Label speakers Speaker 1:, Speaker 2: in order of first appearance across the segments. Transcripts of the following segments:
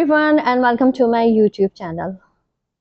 Speaker 1: everyone and welcome to my YouTube channel.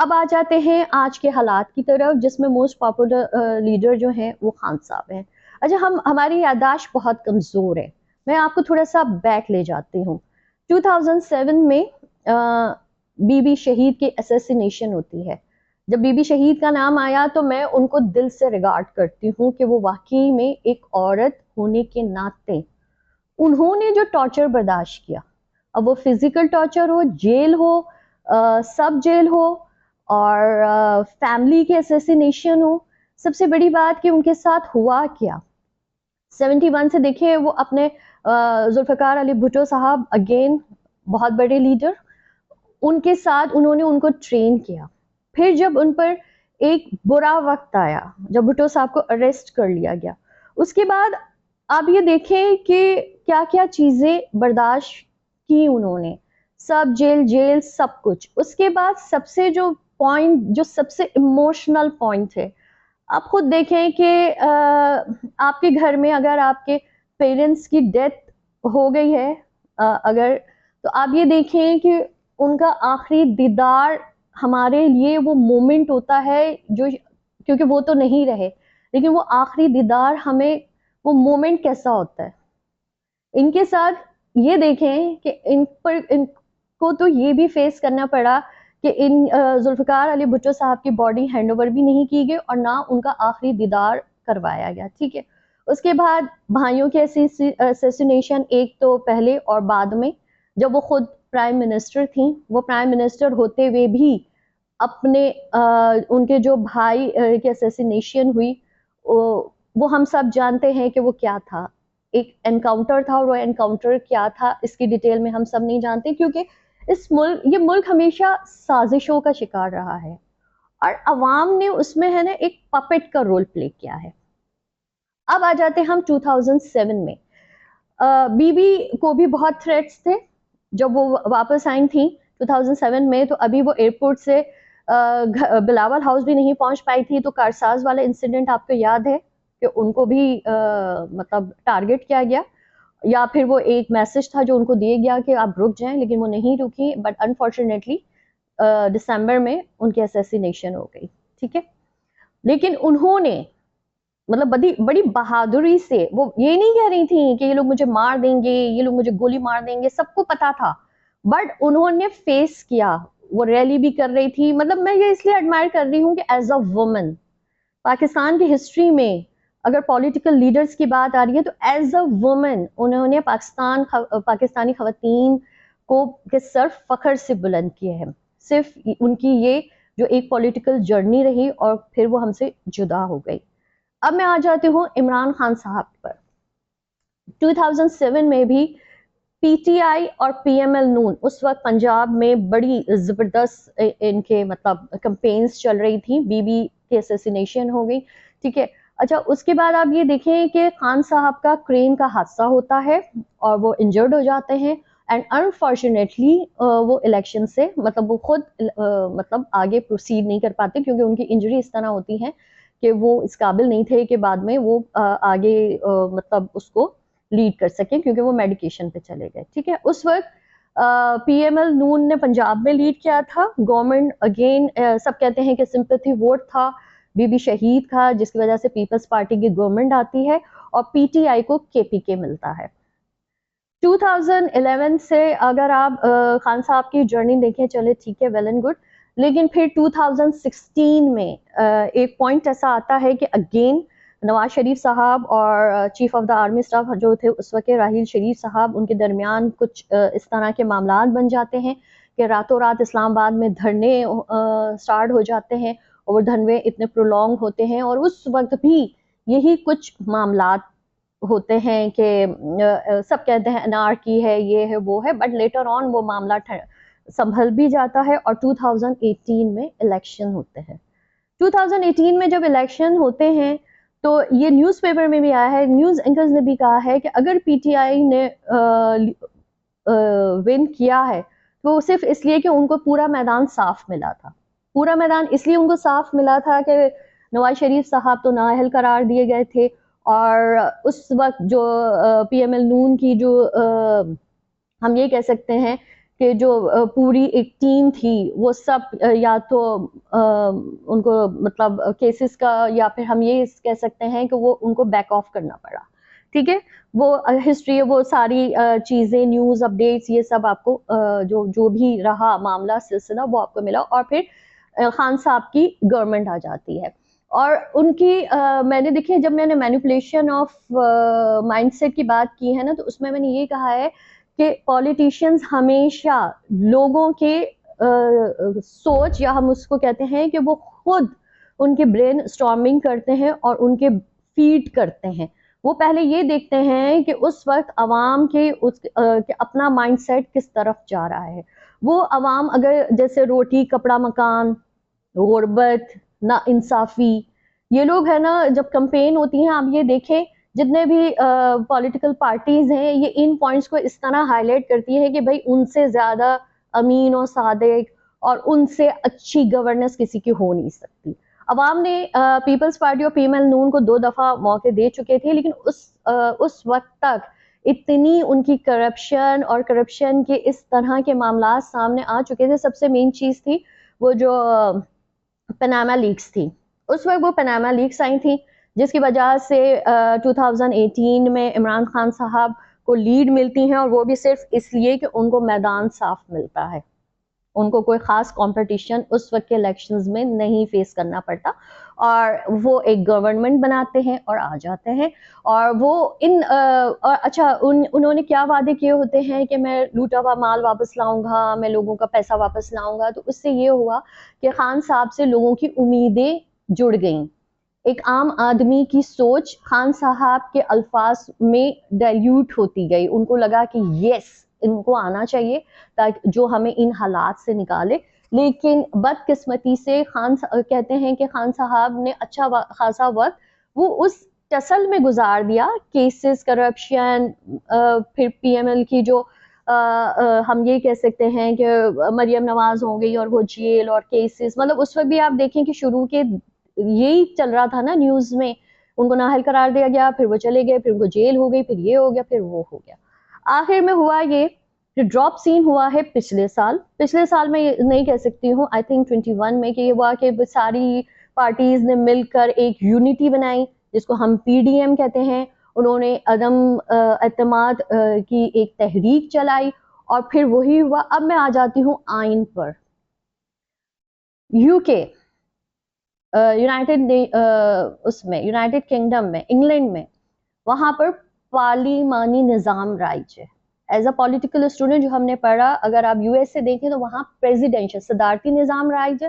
Speaker 1: اب آ جاتے ہیں آج کے حالات کی طرف، جس میں موسٹ پاپولر لیڈر جو ہیں وہ خان صاحب ہیں. اچھا، ہماری یادداشت بہت کمزور ہے. میں آپ کو تھوڑا سا بیک لے جاتی ہوں. 2007 میں بی بی شہید کی اسیسینیشن ہوتی ہے. جب بی بی شہید کا نام آیا تو میں ان کو دل سے ریگارڈ کرتی ہوں کہ وہ واقعی میں ایک عورت ہونے کے ناطے انہوں نے جو ٹارچر برداشت کیا، اب وہ فزیکل ٹارچر ہو، جیل ہو، سب جیل ہو، اور فیملی کے اسیسینیشن ہو، سب سے بڑی بات کہ ان کے ساتھ ہوا کیا. 71 سے دیکھیں وہ اپنے ذوالفقار علی بھٹو صاحب اگین بہت بڑے لیڈر، ان کے ساتھ انہوں نے ان کو ٹرین کیا. پھر جب ان پر ایک برا وقت آیا، جب بھٹو صاحب کو اریسٹ کر لیا گیا، اس کے بعد آپ یہ دیکھیں کہ کیا کیا چیزیں برداشت کی انہوں نے، سب جیل سب کچھ. اس کے بعد سب سے جو پوائنٹ، جو سب سے ایموشنل پوائنٹ ہے، آپ خود دیکھیں کہ آپ کے گھر میں اگر آپ کے پیرنٹس کی ڈیتھ ہو گئی ہے، اگر تو آپ یہ دیکھیں کہ ان کا آخری دیدار ہمارے لیے وہ مومنٹ ہوتا ہے جو، کیونکہ وہ تو نہیں رہے، لیکن وہ آخری دیدار ہمیں وہ مومنٹ کیسا ہوتا ہے. ان کے ساتھ یہ دیکھیں کہ ان کو تو یہ بھی فیس کرنا پڑا کہ ان ذوالفقار علی بھٹو صاحب کی باڈی ہینڈ اوور بھی نہیں کی گئی اور نہ ان کا آخری دیدار کروایا گیا. ٹھیک ہے. اس کے بعد بھائیوں کے اسیسینیشن، ایک تو پہلے اور بعد میں، جب وہ خود پرائم منسٹر تھیں، وہ پرائم منسٹر ہوتے ہوئے بھی اپنے ان کے جو بھائی کی اسیسینیشن ہوئی، وہ ہم سب جانتے ہیں کہ وہ کیا تھا. ایک انکاؤنٹر تھا، اور وہ انکاؤنٹر کیا تھا اس کی ڈیٹیل میں ہم سب نہیں جانتے، کیونکہ یہ ملک ہمیشہ سازشوں کا شکار رہا ہے اور عوام نے اس میں ہے نا ایک پپٹ کا رول پلے کیا ہے. اب آ جاتے ہم 2007 میں. بی بی کو بھی بہت تھریٹس تھے جب وہ واپس آئی تھیں 2007 میں. تو ابھی وہ ایئرپورٹ سے بلاول ہاؤس بھی نہیں پہنچ پائی تھی. تو کارساز والا انسیڈنٹ آپ کو یاد ہے کہ ان کو بھی مطلب ٹارگٹ کیا گیا، یا پھر وہ ایک میسج تھا جو ان کو دیا گیا کہ آپ رک جائیں، لیکن وہ نہیں رکی. بٹ انفارچونیٹلی دسمبر میں ان کی اسیسینیشن ہو گئی. ٹھیک ہے. لیکن انہوں نے مطلب بڑی بہادری سے، وہ یہ نہیں کہہ رہی تھیں کہ یہ لوگ مجھے مار دیں گے، یہ لوگ مجھے گولی مار دیں گے، سب کو پتا تھا، بٹ انہوں نے فیس کیا. وہ ریلی بھی کر رہی تھی. مطلب میں یہ اس لیے ایڈمائر کر رہی ہوں کہ ایز اے وومن پاکستان کی ہسٹری میں اگر پولیٹیکل لیڈرز کی بات آ رہی ہے تو ایز اے وومن انہوں نے پاکستانی خواتین کو کے سر فخر سے بلند کیے ہیں. صرف ان کی یہ جو ایک پولیٹیکل جرنی رہی اور پھر وہ ہم سے جدا ہو گئی. اب میں آ جاتی ہوں عمران خان صاحب پر. 2007 میں بھی پی ٹی آئی اور پی ایم ایل نون اس وقت پنجاب میں بڑی زبردست ان کے مطلب کمپینز چل رہی تھیں. بی بی کی اسیسینیشن ہو گئی. ٹھیک ہے. اچھا، اس کے بعد آپ یہ دیکھیں کہ خان صاحب کا کرین کا حادثہ ہوتا ہے اور وہ انجرڈ ہو جاتے ہیں. اینڈ انفارچونیٹلی وہ الیکشن سے مطلب وہ خود مطلب آگے پروسیڈ نہیں کر پاتے، کیونکہ ان کی انجری اس طرح ہوتی ہے کہ وہ اس قابل نہیں تھے کہ بعد میں وہ آگے مطلب اس کو لیڈ کر سکیں، کیونکہ وہ میڈیکیشن پہ چلے گئے. ٹھیک ہے. اس وقت پی ایم ایل نون نے پنجاب میں لیڈ کیا تھا. گورنمنٹ اگین سب کہتے ہیں کہ سمپتھی ووٹ تھا بی بی شہید کا، جس کی وجہ سے پیپلز پارٹی کی گورنمنٹ آتی ہے اور پی ٹی آئی کو کے پی کے ملتا ہے. 2011 سے اگر آپ خان صاحب کی جرنی دیکھیں، چلے ٹھیک ہے، ویل اینڈ گڈ، لیکن پھر 2016 میں ایک پوائنٹ ایسا آتا ہے کہ اگین نواز شریف صاحب اور chief of the army staff جو تھے اس وقت راحیل شریف صاحب، ان کے درمیان کچھ اس طرح کے معاملات بن جاتے ہیں کہ راتوں رات اسلام آباد میں دھرنے سٹارٹ ہو جاتے ہیں، اور وہ دھرنے اتنے پرولونگ ہوتے ہیں. اور اس وقت بھی یہی کچھ معاملات ہوتے ہیں کہ سب کہتے ہیں انارکی ہے، یہ ہے وہ ہے، بٹ لیٹر آن وہ معاملہ سنبھل بھی جاتا ہے اور 2018 میں الیکشن ہوتے ہیں. 2018 میں جب الیکشن ہوتے ہیں تو یہ نیوز پیپر میں بھی آیا ہے، نیوز اینکرز نے بھی کہا ہے کہ اگر پی ٹی آئی نے ون کیا ہے تو وہ صرف اس لیے کہ ان کو پورا میدان صاف ملا تھا. پورا میدان اس لیے ان کو صاف ملا تھا کہ نواز شریف صاحب تو نااہل قرار دیے گئے تھے، اور اس وقت جو پی ایم ایل نون کی جو ہم یہ کہہ سکتے ہیں کہ جو پوری ایک ٹیم تھی وہ سب یا تو ان کو مطلب کیسز کا یا پھر ہم یہ کہہ سکتے ہیں کہ وہ ان کو بیک آف کرنا پڑا. ٹھیک ہے, وہ ہسٹری, وہ ساری چیزیں, نیوز اپڈیٹس, یہ سب آپ کو جو بھی رہا معاملہ سلسلہ وہ آپ کو ملا. اور پھر خان صاحب کی گورنمنٹ آ جاتی ہے. اور ان کی میں نے دیکھی, جب میں نے مینیپولیشن آف مائنڈ سیٹ کی بات کی ہے نا, تو اس میں نے یہ کہا ہے کہ پولیٹیشینز ہمیشہ لوگوں کے سوچ, یا ہم اس کو کہتے ہیں کہ وہ خود ان کے برین اسٹارمنگ کرتے ہیں اور ان کے فیڈ کرتے ہیں. وہ پہلے یہ دیکھتے ہیں کہ اس وقت عوام کے اپنا مائنڈ سیٹ کس طرف جا رہا ہے. وہ عوام اگر جیسے روٹی کپڑا مکان, غربت, نا انصافی, یہ لوگ ہے نا, جب کمپین ہوتی ہیں آپ یہ دیکھیں جتنے بھی پولیٹیکل پارٹیز ہیں یہ ان پوائنٹس کو اس طرح ہائی لائٹ کرتی ہے کہ بھائی ان سے زیادہ امین و صادق اور ان سے اچھی گورننس کسی کی ہو نہیں سکتی. عوام نے پیپلز پارٹی اور پی ایم ایل نون کو 2 دفعہ موقع دے چکے تھے, لیکن اس وقت تک اتنی ان کی کرپشن اور کرپشن کے اس طرح کے معاملات سامنے آ چکے تھے. سب سے مین چیز تھی وہ جو پناما لیکس تھی. اس وقت وہ پناما لیکس آئی تھیں جس کی وجہ سے 2018 میں عمران خان صاحب کو لیڈ ملتی ہیں, اور وہ بھی صرف اس لیے کہ ان کو میدان صاف ملتا ہے. ان کو کوئی خاص کمپٹیشن اس وقت کے الیکشنز میں نہیں فیس کرنا پڑتا, اور وہ ایک گورنمنٹ بناتے ہیں اور آ جاتے ہیں. اور وہ اچھا انہوں نے کیا وعدے کیے ہوتے ہیں کہ میں لوٹا ہوا مال واپس لاؤں گا, میں لوگوں کا پیسہ واپس لاؤں گا. تو اس سے یہ ہوا کہ خان صاحب سے لوگوں کی امیدیں جڑ گئیں. ایک عام آدمی کی سوچ خان صاحب کے الفاظ میں ڈائلیوٹ ہوتی گئی. ان کو لگا کہ یس ان کو آنا چاہیے تاکہ جو ہمیں ان حالات سے نکالے. لیکن بدقسمتی سے کہتے ہیں کہ خان صاحب نے اچھا خاصا وقت وہ اس ٹسل میں گزار دیا, کیسز, کرپشن, پھر پی ایم ایل کی جو ہم یہ کہہ سکتے ہیں کہ مریم نواز ہو گئی اور وہ جیل اور کیسز, مطلب اس وقت بھی آپ دیکھیں کہ شروع کے یہی چل رہا تھا نا نیوز میں, ان کو نااہل قرار دیا گیا, پھر وہ چلے گئے, پھر ان کو جیل ہو گئی, پھر یہ ہو گیا, پھر وہ ہو گیا. آخر میں ہوا یہ کہ ڈراپ سین ہوا ہے پچھلے سال میں نہیں کہہ سکتی ہوں, آئی تھنک 21 میں, کہ یہ ہوا کہ ساری پارٹیز نے مل کر ایک یونٹی بنائی جس کو ہم پی ڈی ایم کہتے ہیں. انہوں نے عدم اعتماد کی ایک تحریک چلائی, اور پھر وہی ہوا. اب میں آ جاتی ہوں آئین پر. یو کے یونائٹڈ کنگڈم میں, انگلینڈ میں, وہاں پر پارلیمانی نظام رائج ہے. ایز اے پولیٹیکل اسٹوڈنٹ جو ہم نے پڑھا, اگر آپ یو ایس سے دیکھیں تو وہاں پریزیڈینشل صدارتی نظام رائج ہے,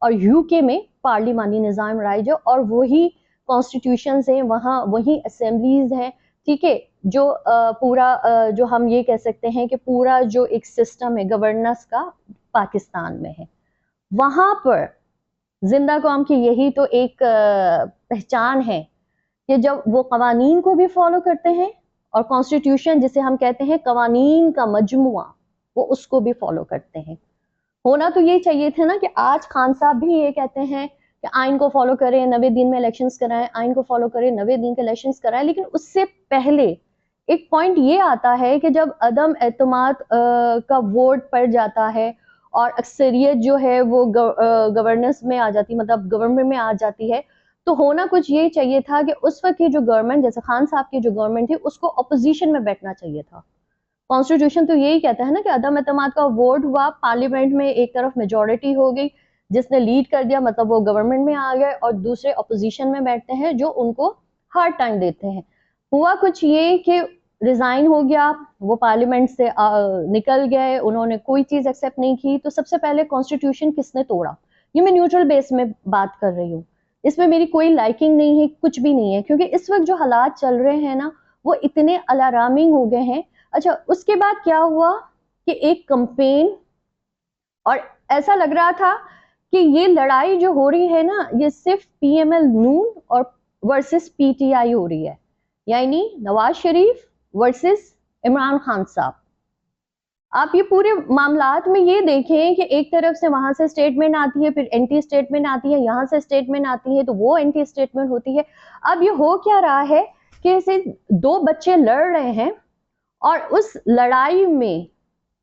Speaker 1: اور یو کے میں پارلیمانی نظام رائج ہے, اور وہی کانسٹیٹیوشنز ہیں وہاں, وہی اسمبلیز ہیں. ٹھیک ہے, جو پورا جو ہم یہ کہہ سکتے ہیں کہ پورا جو ایک سسٹم ہے گورننس کا پاکستان میں ہے. وہاں پر زندہ قوم کی یہی تو ایک پہچان ہے کہ جب وہ قوانین کو بھی فالو کرتے ہیں, اور کانسٹیٹیوشن جسے ہم کہتے ہیں قوانین کا مجموعہ, وہ اس کو بھی فالو کرتے ہیں. ہونا تو یہ چاہیے تھا نا کہ آج خان صاحب بھی یہ کہتے ہیں کہ آئین کو فالو کریں, 90 دن میں الیکشنز کرائیں, آئین کو فالو کریں, 90 دن کے الیکشنز کرائیں. لیکن اس سے پہلے ایک پوائنٹ یہ آتا ہے کہ جب عدم اعتماد کا ووٹ پڑ جاتا ہے اور اکثریت جو ہے وہ گورننس میں آ جاتی, مطلب گورنمنٹ میں آ جاتی ہے, تو ہونا کچھ یہ چاہیے تھا کہ اس وقت کی جو گورنمنٹ, جیسے خان صاحب کی جو گورنمنٹ تھی, اس کو اپوزیشن میں بیٹھنا چاہیے تھا. کانسٹیٹیوشن تو یہی کہتا ہے نا کہ عدم اعتماد کا ووٹ ہوا, پارلیمنٹ میں ایک طرف میجورٹی ہو گئی, جس نے لیڈ کر دیا, مطلب وہ گورنمنٹ میں آ گئے, اور دوسرے اپوزیشن میں بیٹھتے ہیں جو ان کو ہارڈ ٹائم دیتے ہیں. ہوا کچھ یہ کہ ریزائن ہو گیا, وہ پارلیمنٹ سے نکل گئے, انہوں نے کوئی چیز ایکسیپٹ نہیں کی. تو سب سے پہلے کانسٹیٹیوشن کس نے توڑا؟ یہ میں نیوٹرل بیس میں بات کر رہی ہوں, اس میں میری کوئی لائکنگ نہیں ہے, کچھ بھی نہیں ہے, کیونکہ اس وقت جو حالات چل رہے ہیں نا وہ اتنے الارمنگ ہو گئے ہیں. اچھا, اس کے بعد کیا ہوا کہ ایک کمپین, اور ایسا لگ رہا تھا کہ یہ لڑائی جو ہو رہی ہے نا یہ صرف پی ایم ایل نون اور ورسز پی ٹی آئی ہو رہی ہے, یعنی نواز شریف ورسز عمران خان صاحب. آپ یہ پورے معاملات میں یہ دیکھیں کہ ایک طرف سے وہاں سے اسٹیٹمنٹ آتی ہے, پھر اینٹی اسٹیٹمنٹ آتی ہے, یہاں سے اسٹیٹمنٹ آتی ہے تو وہ اینٹی اسٹیٹمنٹ ہوتی ہے. اب یہ ہو کیا رہا ہے کہ 2 بچے لڑ رہے ہیں, اور اس لڑائی میں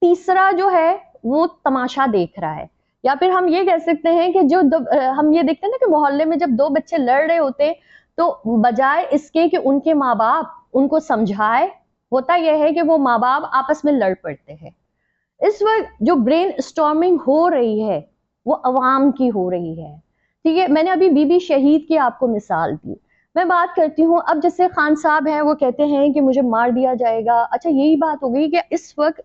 Speaker 1: تیسرا جو ہے وہ تماشا دیکھ رہا ہے. یا پھر ہم یہ کہہ سکتے ہیں کہ ہم یہ دیکھتے ہیں نا کہ محلے میں جب دو بچے لڑ رہے ہوتے تو بجائے اس کے کہ ان کے ماں باپ ان کو سمجھائے, ہوتا یہ ہے کہ وہ ماں باپ آپس میں لڑ پڑتے ہیں. اس وقت جو برین اسٹارمنگ ہو رہی ہے وہ عوام کی ہو رہی ہے. ٹھیک ہے, میں نے ابھی بی بی شہید کی آپ کو مثال دی. میں بات کرتی ہوں اب جیسے خان صاحب ہیں, وہ کہتے ہیں کہ مجھے مار دیا جائے گا. اچھا یہی بات ہو گئی کہ اس وقت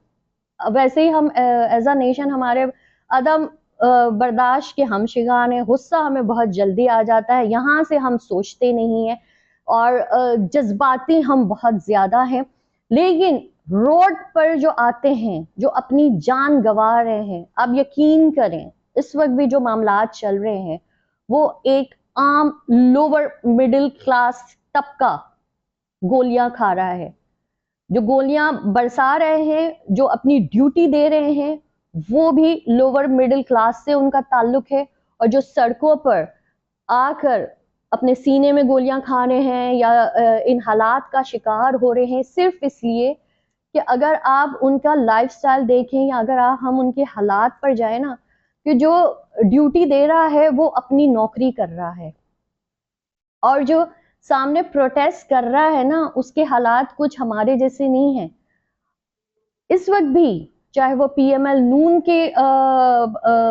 Speaker 1: ویسے ہی ہم ایز اے نیشن ہمارے عدم برداشت کے ہم شگان ہیں, غصہ ہمیں بہت جلدی آ جاتا ہے, یہاں سے ہم سوچتے نہیں ہیں اور جذباتی ہم بہت زیادہ ہیں. لیکن روڈ پر جو آتے ہیں, جو اپنی جان گنوا رہے ہیں, آپ یقین کریں اس وقت بھی جو معاملات چل رہے ہیں وہ ایک عام لوور مڈل کلاس طبقہ گولیاں کھا رہا ہے. جو گولیاں برسا رہے ہیں, جو اپنی ڈیوٹی دے رہے ہیں, وہ بھی لوور مڈل کلاس سے ان کا تعلق ہے. اور جو سڑکوں پر آ کر اپنے سینے میں گولیاں کھا رہے ہیں یا ان حالات کا شکار ہو رہے ہیں, صرف اس لیے کہ اگر آپ ان کا لائف سٹائل دیکھیں یا اگر ہم ان کے حالات پر جائیں نا, کہ جو ڈیوٹی دے رہا ہے وہ اپنی نوکری کر رہا ہے, اور جو سامنے پروٹیسٹ کر رہا ہے نا اس کے حالات کچھ ہمارے جیسے نہیں ہیں. اس وقت بھی چاہے وہ پی ایم ایل نون کے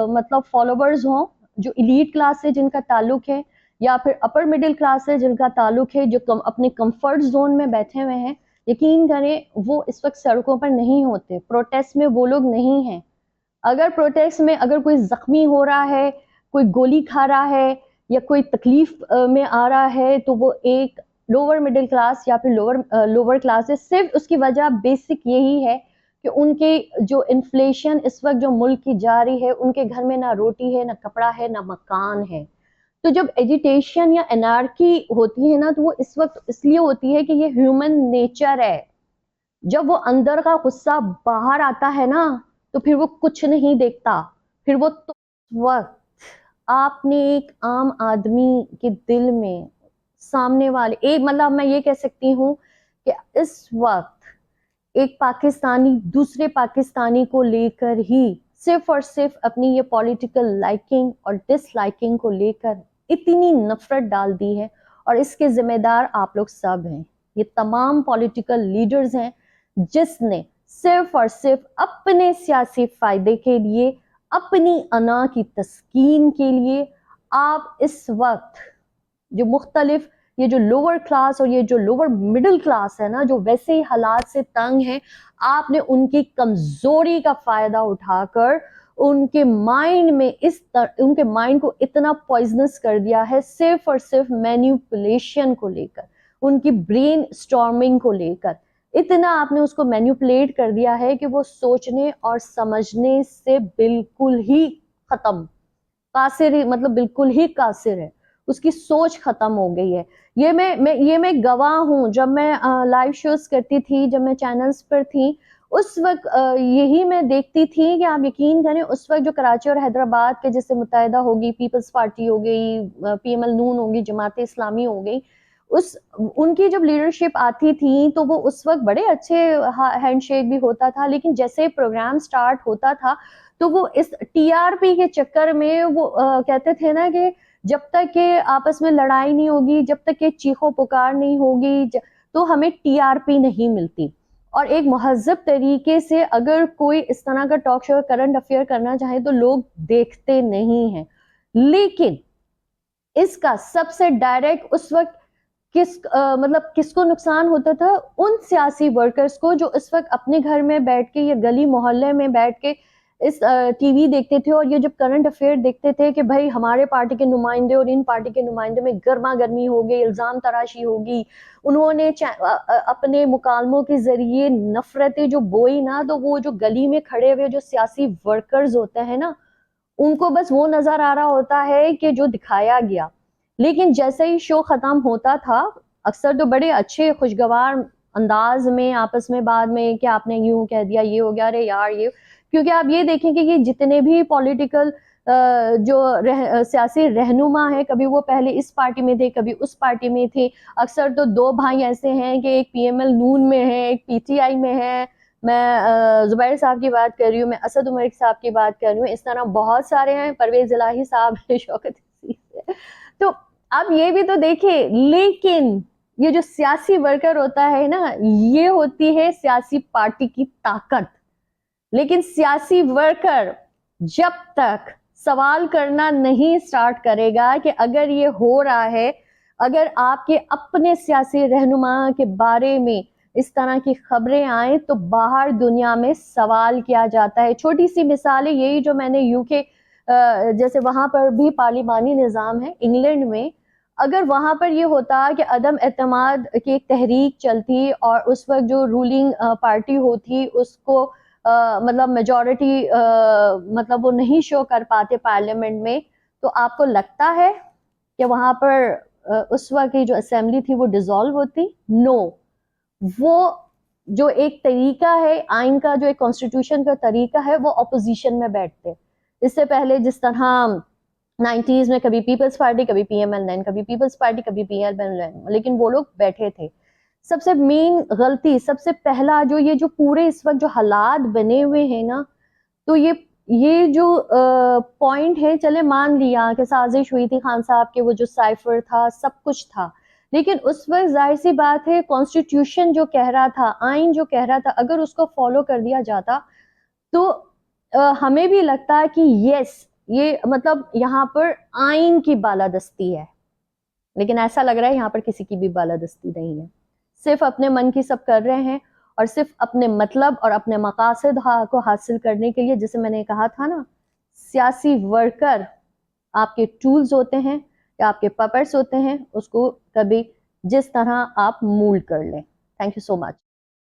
Speaker 1: مطلب فالوورز ہوں جو ایلیٹ کلاس سے جن کا تعلق ہے, یا پھر اپر مڈل کلاس سے جن کا تعلق ہے, جو اپنے کمفرٹ زون میں بیٹھے ہوئے ہیں, یقین کریں وہ اس وقت سڑکوں پر نہیں ہوتے, پروٹیسٹ میں وہ لوگ نہیں ہیں. اگر پروٹیسٹ میں اگر کوئی زخمی ہو رہا ہے, کوئی گولی کھا رہا ہے یا کوئی تکلیف میں آ رہا ہے, تو وہ ایک لوور مڈل کلاس یا پھر لوور کلاس ہے. صرف اس کی وجہ بیسک یہی ہے کہ ان کے جو انفلیشن اس وقت جو ملک کی جاری ہے, ان کے گھر میں نہ روٹی ہے, نہ کپڑا ہے, نہ مکان ہے. تو جب ایجیٹیشن یا انارکی ہوتی ہے نا, تو وہ اس وقت اس لیے ہوتی ہے کہ یہ ہیومن نیچر ہے. جب وہ اندر کا غصہ باہر آتا ہے نا تو پھر وہ کچھ نہیں دیکھتا, پھر وہ تو وقت آپ نے ایک عام آدمی کے دل میں سامنے والے ایک مطلب میں یہ کہہ سکتی ہوں کہ اس وقت ایک پاکستانی دوسرے پاکستانی کو لے کر ہی صرف اور صرف اپنی یہ پولیٹیکل لائکنگ اور ڈس لائکنگ کو لے کر اتنی نفرت ڈال دی ہے, اور اس کے ذمہ دار آپ لوگ سب ہیں. یہ تمام پولیٹیکل لیڈرز ہیں جس نے صرف اور صرف اپنے سیاسی فائدے کے لیے, اپنی انا کی تسکین کے لیے, آپ اس وقت جو مختلف یہ جو لوور کلاس اور یہ جو لوور مڈل کلاس ہے نا, جو ویسے ہی حالات سے تنگ ہے, آپ نے ان کی کمزوری کا فائدہ اٹھا کر ان کے مائنڈ میں ان کے مائنڈ کو اتنا پوائزنس کر دیا ہے, صرف اور صرف مینیپولیشن کو لے کر, ان کی برین اسٹارمنگ کو لے کر اتنا آپ نے اس کو مینیپولیٹ کر دیا ہے کہ وہ سوچنے اور سمجھنے سے بالکل ہی ختم, قاصر, مطلب بالکل ہی قاصر ہے, اس کی سوچ ختم ہو گئی ہے. یہ میں گواہ ہوں. جب میں لائیو شوز کرتی تھی, جب میں چینلز پر تھی, اس وقت یہی میں دیکھتی تھی کہ آپ یقین کریں اس وقت جو کراچی اور حیدرآباد کے جیسے متحدہ ہوگی, پیپلز پارٹی ہو گئی, پی ایم ایل نون ہوگی, جماعت اسلامی ہو گئی, ان کی جب لیڈرشپ آتی تھی تو وہ اس وقت بڑے اچھے ہینڈ شیک بھی ہوتا تھا, لیکن جیسے پروگرام سٹارٹ ہوتا تھا تو وہ اس ٹی آر پی کے چکر میں وہ کہتے تھے نا کہ جب تک کہ آپس میں لڑائی نہیں ہوگی, جب تک کہ چیخو پکار نہیں ہوگی, تو ہمیں ٹی آر پی نہیں ملتی. اور ایک مہذب طریقے سے اگر کوئی اس طرح کا ٹاک شو کرنٹ افیئر کرنا چاہے تو لوگ دیکھتے نہیں ہیں. لیکن اس کا سب سے ڈائریکٹ اس وقت کس کو نقصان ہوتا تھا, ان سیاسی ورکرز کو جو اس وقت اپنے گھر میں بیٹھ کے یا گلی محلے میں بیٹھ کے اس ٹی وی دیکھتے تھے, اور یہ جب کرنٹ افیئر دیکھتے تھے کہ بھائی ہمارے پارٹی کے نمائندے اور ان پارٹی کے نمائندے میں گرما گرمی ہوگی, الزام تراشی ہوگی, انہوں نے اپنے مکالموں کے ذریعے نفرتیں جو بوئی نا, تو وہ جو گلی میں کھڑے ہوئے جو سیاسی ورکرز ہوتے ہیں نا, ان کو بس وہ نظر آ رہا ہوتا ہے کہ جو دکھایا گیا. لیکن جیسے ہی شو ختم ہوتا تھا, اکثر تو بڑے اچھے خوشگوار انداز میں آپس میں بعد میں کہ آپ نے یوں کہہ دیا, یہ ہو گیا, ارے یار یہ, کیونکہ آپ یہ دیکھیں کہ یہ جتنے بھی پولیٹیکل جو سیاسی رہنما ہیں, کبھی وہ پہلے اس پارٹی میں تھے, کبھی اس پارٹی میں تھے. اکثر تو دو بھائی ایسے ہیں کہ ایک پی ایم ایل نون میں ہے, ایک پی ٹی آئی میں ہے, میں زبیر صاحب کی بات کر رہی ہوں، میں اسد عمر صاحب کی بات کر رہی ہوں، اس طرح بہت سارے ہیں، پرویز الہی صاحب ہیں، شوکت عزیز۔ تو اب یہ بھی تو دیکھیں، لیکن یہ جو سیاسی ورکر ہوتا ہے نا، یہ ہوتی ہے سیاسی پارٹی کی طاقت۔ لیکن سیاسی ورکر جب تک سوال کرنا نہیں سٹارٹ کرے گا کہ اگر یہ ہو رہا ہے، اگر آپ کے اپنے سیاسی رہنما کے بارے میں اس طرح کی خبریں آئیں تو باہر دنیا میں سوال کیا جاتا ہے۔ چھوٹی سی مثال ہے یہی جو میں نے یو کے جیسے وہاں پر بھی پارلیمانی نظام ہے انگلینڈ میں، اگر وہاں پر یہ ہوتا کہ عدم اعتماد کی ایک تحریک چلتی اور اس وقت جو رولنگ پارٹی ہوتی اس کو مطلب میجورٹی مطلب وہ نہیں شو کر پاتے پارلیمنٹ میں، تو آپ کو لگتا ہے کہ وہاں پر اس وقت کی جو اسمبلی تھی وہ ڈیزالو ہوتی؟ نو۔ وہ جو ایک طریقہ ہے آئین کا، جو ایک کانسٹیٹیوشن کا طریقہ ہے، وہ اپوزیشن میں بیٹھتے۔ اس سے پہلے جس طرح 90s میں کبھی پیپلز پارٹی، کبھی پی ایم ایل این، کبھی پیپلز پارٹی، کبھی پی ایم ایل این، لیکن وہ لوگ بیٹھے تھے۔ سب سے مین غلطی، سب سے پہلا جو یہ جو پورے اس وقت جو حالات بنے ہوئے ہیں نا، تو یہ جو پوائنٹ ہے، چلے مان لیا کہ سازش ہوئی تھی خان صاحب کے، وہ جو سائفر تھا سب کچھ تھا، لیکن اس وقت ظاہر سی بات ہے کانسٹیٹیوشن جو کہہ رہا تھا، آئین جو کہہ رہا تھا، اگر اس کو فالو کر دیا جاتا تو ہمیں بھی لگتا ہے کہ یس، یہ مطلب یہاں پر آئین کی بالادستی ہے، لیکن ایسا لگ رہا ہے یہاں پر کسی کی بھی بالادستی نہیں ہے، صرف اپنے من کی سب کر رہے ہیں، اور صرف اپنے مطلب اور اپنے مقاصد کو حاصل کرنے کے لیے، جسے میں نے کہا تھا نا، سیاسی ورکر آپ کے ٹولز ہوتے ہیں یا آپ کے پپرس ہوتے ہیں، اس کو کبھی جس طرح آپ مولڈ کر لیں۔ Thank you so much.